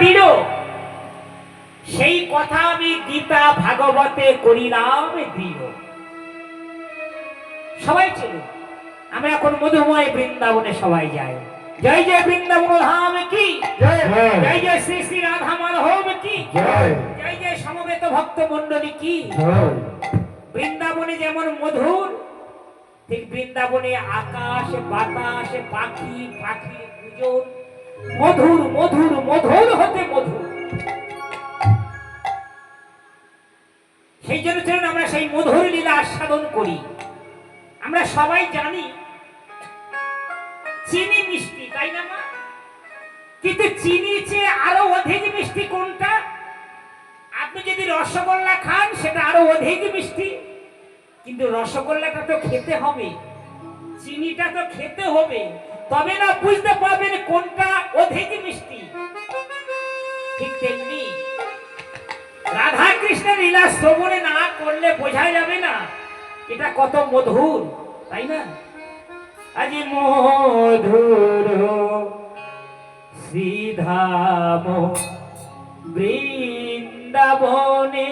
দিল সেই কথা আমি গীতা ভাগবতে করিলাম দৃঢ়। সবাই চলুন আমরা এখন মধুময় বৃন্দাবনে সবাই যাই। জয় জয় বৃন্দাবন ধাম কি জয়, জয় জয় শ্রী শ্রী রাধা মাধব কি জয়, জয় জয় সমবেত ভক্ত মন্ডলী কি জয়। বৃন্দাবনে যেমন মধুর, ঠিক বৃন্দাবনে আকাশ বাতাস পাখি পাখির গুঞ্জন মধুর মধুর মধুর হতে মধুর। সেই জন্য চলুন আমরা সেই মধুর লীলা আস্বাদন করি। আমরা সবাই জানি চিনি মিষ্টি, তাই না মা? কিন্তু চিনির চেয়ে আরো অধিক মিষ্টি কোনটা? আপনি যদি রসগোল্লা খান সেটা আরো অধিক মিষ্টি, কিন্তু রসগোল্লাটা তো খেতে হবে, চিনিটা তো খেতে হবে, তবে না বুঝতে পারবেন কোনটা অধিক মিষ্টি। ঠিক তেমনি রাধা কৃষ্ণের লীলা শ্রবণে না করলে বোঝা যাবে না এটা কত মধুর, তাই না? আজি মধুর শ্রীধাম বৃন্দাবনে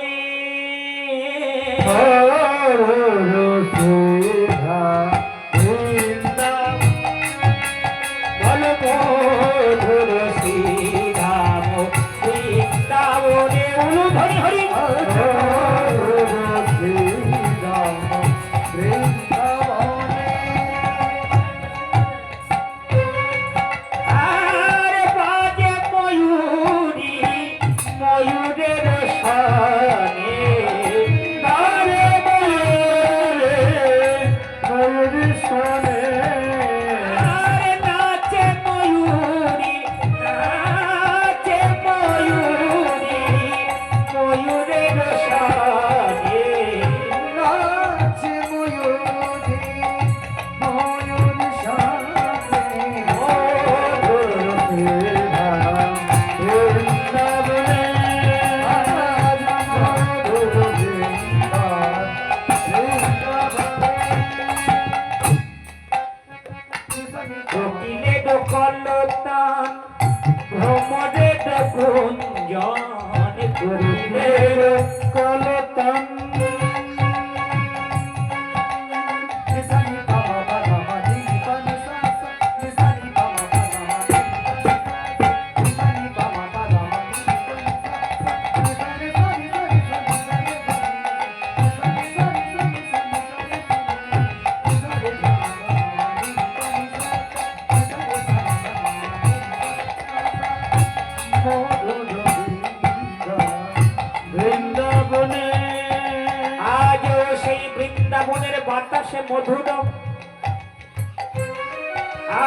বাতাসে মধুর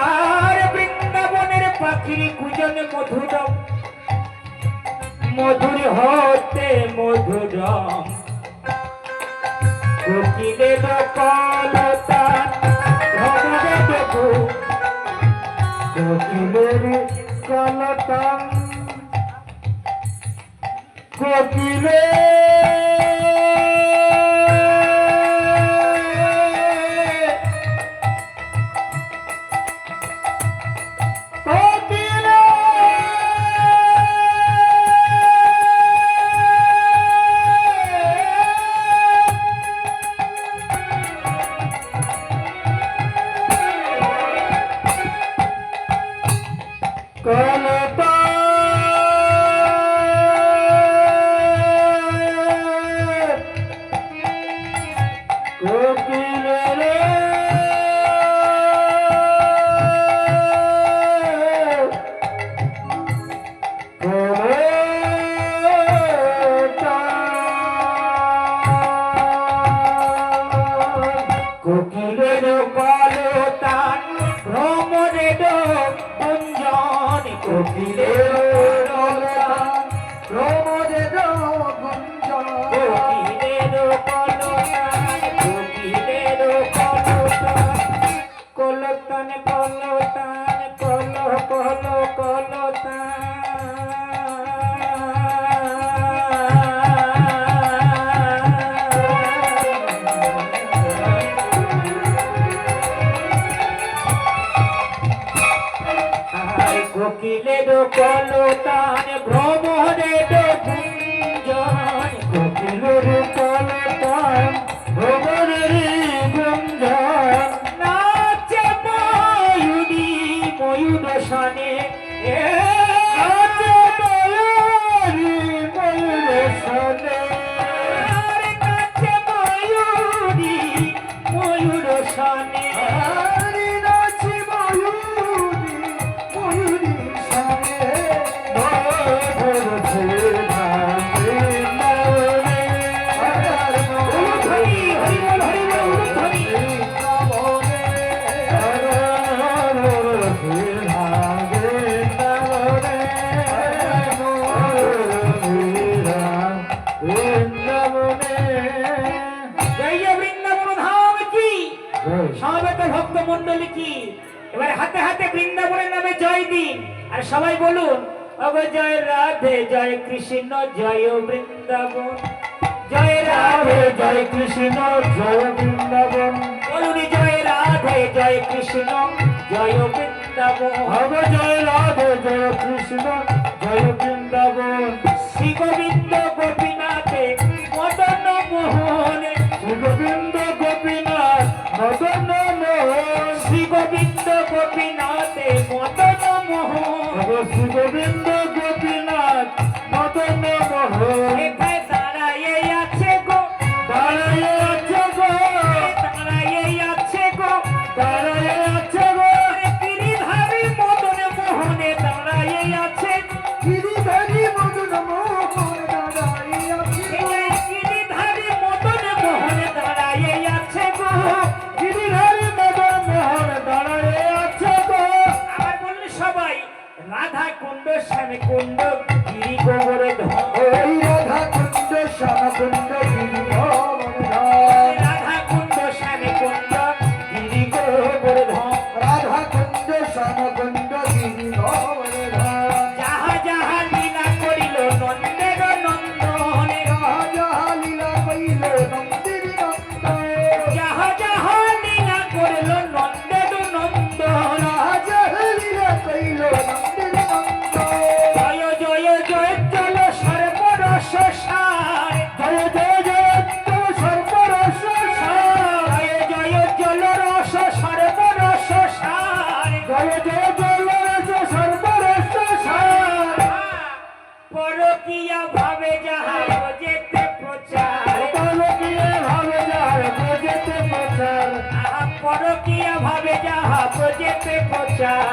আর বৃন্দাবনের পাখির কুজন মধুর, মধুর হতে মধুর কোকিলের কলতান ভ্রমরে দেখো, কোকিলের কলতান কোকিলে কোকিলের কলতান কুণ্ডলী কি? এবার হাতে হাতে বৃন্দাবনের নামে জয় দিন, আর সবাই বলুন ওগো জয় রাধে জয় কৃষ্ণ জয় বৃন্দাবন, জয় রাধে জয় কৃষ্ণ জয় বৃন্দাবন, বলুন জয় রাধে জয় কৃষ্ণ জয় বৃন্দাবন, ওগো জয় রাধে জয় কৃষ্ণ জয় বৃন্দাবন। শ্রী গোবিন্দ গোপীনাথে মদন মোহন, শ্রী গোবিন্দ গোপীনাথ মদন মোহন, শ্রী গোবিন্দ গোপীনাথে মদন মোহন, শ্রী গোবিন্দ গোপীনাথ মদন মোহন। এখানে দাঁড়াইয়ে আছে গো, দাঁড়াইয়ে আছে গো, দাঁড়াইয়ে আছে গো, দাঁড়াইয়ে আছে গো, গিরিধারী মদন মোহনে দাঁড়াইয়ে আছে, গিরিধারী মদন মোহনে দাঁড়াইয়ে আছে, গিরিধারী মদন মোহনে দাঁড়াইয়ে আছে গো, গিরিধারী মদন মোহনে দাঁড়াইয়ে আছে গো। আবার বললে সবাই রাধা কুণ্ড শ্যাম কুণ্ড গিরি গোবর্ধন, ওই রাধা কুণ্ড শ্যাম কুণ্ড গিরি গোবর্ধন, রাধা কুণ্ড শ্যাম কুণ্ড গিরি গোবর্ধন, রাধা কুণ্ড শ্যাম কুণ্ড গিরি গোবর্ধন। যাহা যাহা লীলা করিল নন্দের নন্দনে, যাহা যাহা লীলা করিল নন্দের নন্দনে, যাহা যাহা লীলা করিল নন্দের নন্দন, যাহা যাহা লীলা করিল নন্দের নন্দন। জয় জয় জয় চল সর্বরস সার, জয় জয় জয় চল সর্বরস সার, জয় জয় জল রস সর্বরস সার, জয় জয় জল রস সর্বরস সার। পরকীয়া ভাবে যাহা যেতে প্রচার, পরকীয়া ভাবে যাহা যেতে প্রচার, পরকীয়া ভাবে যাহা যেতে প্রচার,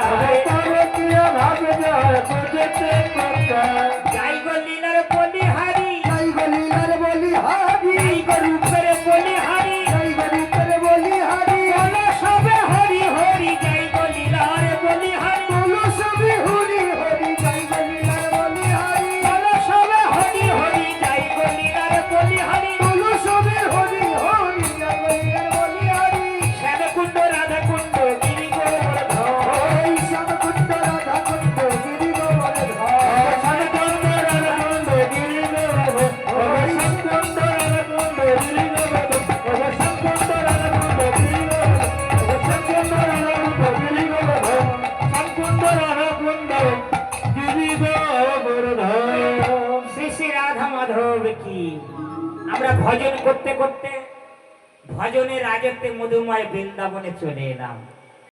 পরকীয়া ভাবে যাহা যেতে প্রচার। যাই গো লীলার বলিহারি, যাই গো লীলার বলিহারি, যাই গো রূপের বলিহারি, যাই গো রূপের বলিহারি, বলো সবে হরি হরি, যাই গো লীলার বলিহারি, বলো সবে হরি হরি, যাই গো লীলার বলিহারি, বলো সবে হরি হরি, যাই গো লীলার বলিহারি, বলো সবে হরি হরি, যাই গো লীলার বলিহারি। শ্যামকুণ্ড রাধা কুণ্ড গিরি গোবর্ধন, শ্যামকুণ্ড রাধা কুণ্ড গিরি গোবর্ধন, শ্যামকুণ্ড রাধা কুণ্ড গিরি গোবর্ধন, শ্যামকুণ্ড রাধা কুণ্ড গিরি গোবর্ধন, শ্যামকুণ্ড রাধা কুণ্ড গিরি গোবর্ধন, শ্যামকুণ্ড রাধা কুণ্ড গিরি গোবর্ধন, শ্যামকুণ্ড রাধা কুণ্ড গিরি গোবর্ধন। শ্রী শ্রী রাধা মাধব কি। আমরা ভজন করতে করতে ভজনের রাজত্বে মধুময় বৃন্দাবনে চলে এলাম।